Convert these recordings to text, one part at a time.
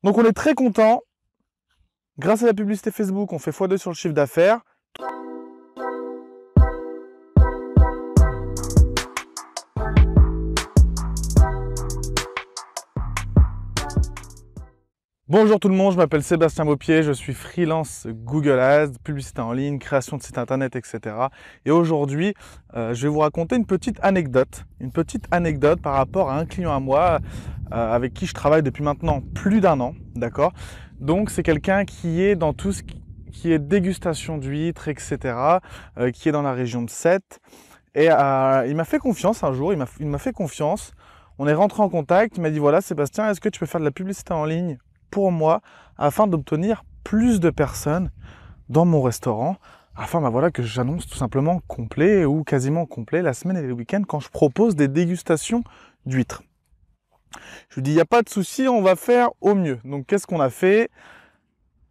Donc on est très content. Grâce à la publicité Facebook, on fait x2 sur le chiffre d'affaires. Bonjour tout le monde, je m'appelle Sébastien Beaupier, je suis freelance Google Ads, publicité en ligne, création de sites internet, etc. Et aujourd'hui, je vais vous raconter une petite anecdote par rapport à un client à moi avec qui je travaille depuis maintenant plus d'1 an, d'accord? Donc c'est quelqu'un qui est dans tout ce qui est dégustation d'huîtres, etc., qui est dans la région de Sète. Et il m'a fait confiance un jour, il m'a fait confiance. On est rentré en contact, il m'a dit voilà Sébastien, est-ce que tu peux faire de la publicité en ligne pour moi afin d'obtenir plus de personnes dans mon restaurant afin voilà, que j'annonce tout simplement complet ou quasiment complet la semaine et les week-ends quand je propose des dégustations d'huîtres. Je lui dis il n'y a pas de souci, on va faire au mieux. Donc qu'est-ce qu'on a fait?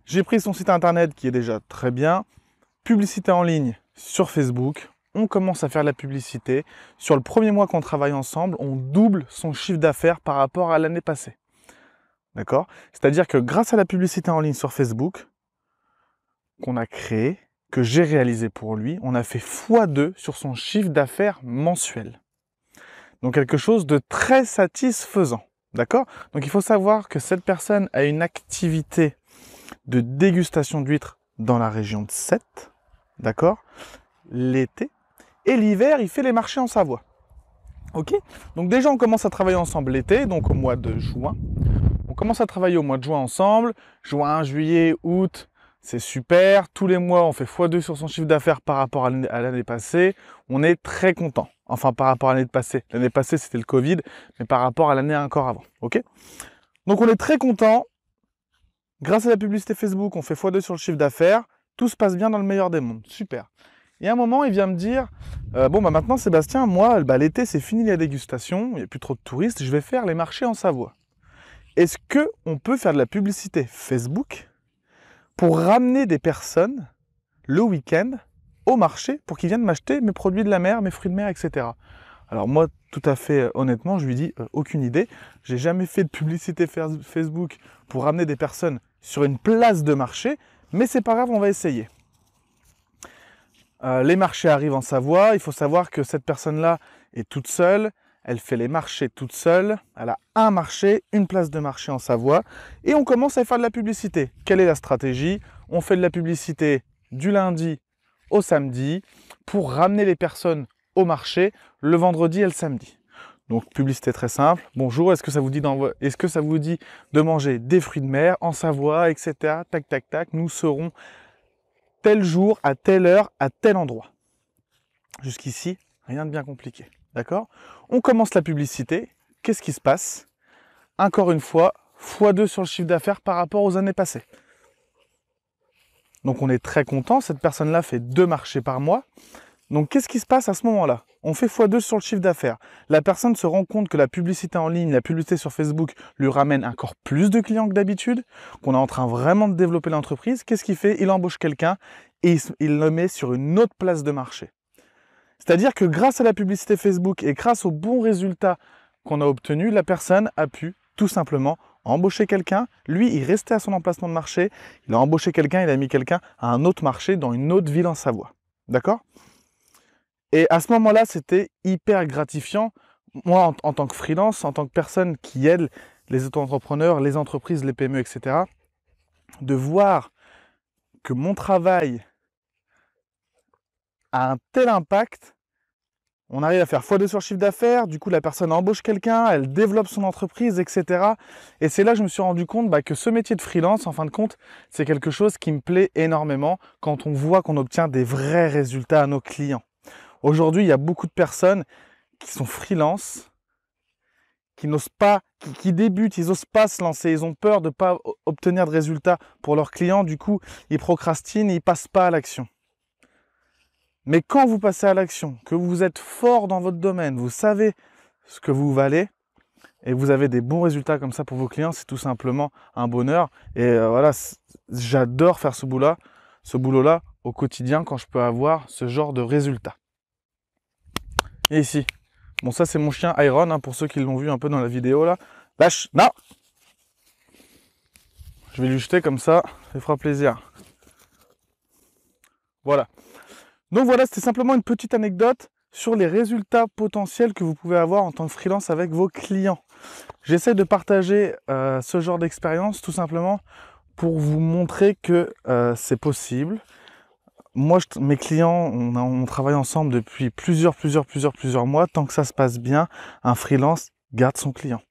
J'ai pris son site internet qui est déjà très bien, publicité en ligne sur Facebook. On commence à faire de la publicité. Sur le premier mois qu'on travaille ensemble, on double son chiffre d'affaires par rapport à l'année passée. D'accord? C'est-à-dire que grâce à la publicité en ligne sur Facebook, qu'on a créée, que j'ai réalisé pour lui, on a fait x2 sur son chiffre d'affaires mensuel. Donc quelque chose de très satisfaisant. D'accord? Donc il faut savoir que cette personne a une activité de dégustation d'huîtres dans la région de Sète. D'accord? L'été. Et l'hiver, il fait les marchés en Savoie. Ok? Donc déjà, on commence à travailler ensemble l'été, donc au mois de juin. On commence à travailler au mois de juin ensemble. Juin, juillet, août, c'est super. Tous les mois, on fait x2 sur son chiffre d'affaires par rapport à l'année passée. On est très content. Enfin, par rapport à l'année passée. L'année passée, c'était le Covid, mais par rapport à l'année encore avant. Ok? Donc, on est très content. Grâce à la publicité Facebook, on fait x2 sur le chiffre d'affaires. Tout se passe bien dans le meilleur des mondes. Super. Et à un moment, il vient me dire bon, bah maintenant, Sébastien, moi, l'été, c'est fini la dégustation. Il n'y a plus trop de touristes. Je vais faire les marchés en Savoie. Est-ce qu'on peut faire de la publicité Facebook pour ramener des personnes le week-end au marché pour qu'ils viennent m'acheter mes produits de la mer, mes fruits de mer, etc. Alors moi, tout à fait honnêtement, je lui dis aucune idée. J'ai jamais fait de publicité Facebook pour ramener des personnes sur une place de marché, mais c'est pas grave, on va essayer. Les marchés arrivent en Savoie. Il faut savoir que cette personne-là est toute seule. Elle fait les marchés toute seule. Elle a un marché, une place de marché en Savoie. Et on commence à faire de la publicité. Quelle est la stratégie? On fait de la publicité du lundi au samedi pour ramener les personnes au marché le vendredi et le samedi. Donc publicité très simple. Bonjour, est-ce que ça vous dit de manger des fruits de mer en Savoie, etc. Tac, tac, tac. Nous serons tel jour, à telle heure, à tel endroit. Jusqu'ici, rien de bien compliqué. D'accord? On commence la publicité. Qu'est-ce qui se passe? Encore une fois, x2 sur le chiffre d'affaires par rapport aux années passées. Donc on est très content. Cette personne-là fait 2 marchés par mois. Donc qu'est-ce qui se passe à ce moment-là? On fait x2 sur le chiffre d'affaires. La personne se rend compte que la publicité en ligne, la publicité sur Facebook lui ramène encore plus de clients que d'habitude, qu'on est en train vraiment de développer l'entreprise. Qu'est-ce qu'il fait? Il embauche quelqu'un et il le met sur une autre place de marché. C'est-à-dire que grâce à la publicité Facebook et grâce aux bons résultats qu'on a obtenus, la personne a pu tout simplement embaucher quelqu'un. Lui, il restait à son emplacement de marché. Il a embauché quelqu'un, il a mis quelqu'un à un autre marché dans une autre ville en Savoie. D'accord? Et à ce moment-là, c'était hyper gratifiant. Moi, en tant que freelance, en tant que personne qui aide les auto-entrepreneurs, les entreprises, les PME, etc., de voir que mon travail a un tel impact, on arrive à faire x2 sur le chiffre d'affaires, du coup la personne embauche quelqu'un, elle développe son entreprise, etc. Et c'est là que je me suis rendu compte que ce métier de freelance, en fin de compte, c'est quelque chose qui me plaît énormément quand on voit qu'on obtient des vrais résultats à nos clients. Aujourd'hui, il y a beaucoup de personnes qui sont freelance, qui n'osent pas, qui débutent, ils n'osent pas se lancer, ils ont peur de ne pas obtenir de résultats pour leurs clients, du coup, ils procrastinent et ils ne passent pas à l'action. Mais quand vous passez à l'action, que vous êtes fort dans votre domaine, vous savez ce que vous valez, et vous avez des bons résultats comme ça pour vos clients, c'est tout simplement un bonheur. Et voilà, j'adore faire ce boulot-là au quotidien quand je peux avoir ce genre de résultats. Et ici, bon ça c'est mon chien Iron, pour ceux qui l'ont vu un peu dans la vidéo là. Lâche, non! Je vais lui jeter comme ça fera plaisir. Voilà. Donc voilà, c'était simplement une petite anecdote sur les résultats potentiels que vous pouvez avoir en tant que freelance avec vos clients. J'essaie de partager ce genre d'expérience tout simplement pour vous montrer que c'est possible. Moi, mes clients, on travaille ensemble depuis plusieurs mois. Tant que ça se passe bien, un freelance garde son client.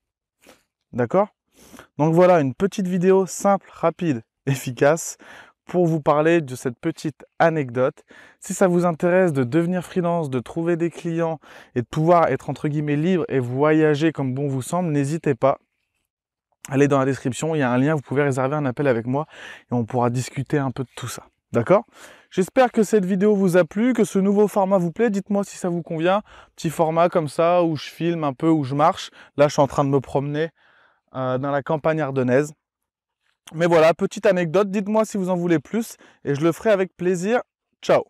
D'accord? Donc voilà, une petite vidéo simple, rapide, efficace pour vous parler de cette petite anecdote. Si ça vous intéresse de devenir freelance, de trouver des clients et de pouvoir être entre guillemets libre et voyager comme bon vous semble, n'hésitez pas. Allez dans la description, il y a un lien, vous pouvez réserver un appel avec moi et on pourra discuter un peu de tout ça. D'accord? J'espère que cette vidéo vous a plu, que ce nouveau format vous plaît. Dites-moi si ça vous convient. Petit format comme ça où je filme un peu, où je marche. Là, je suis en train de me promener dans la campagne ardennaise. Mais voilà, petite anecdote. Dites-moi si vous en voulez plus et je le ferai avec plaisir. Ciao!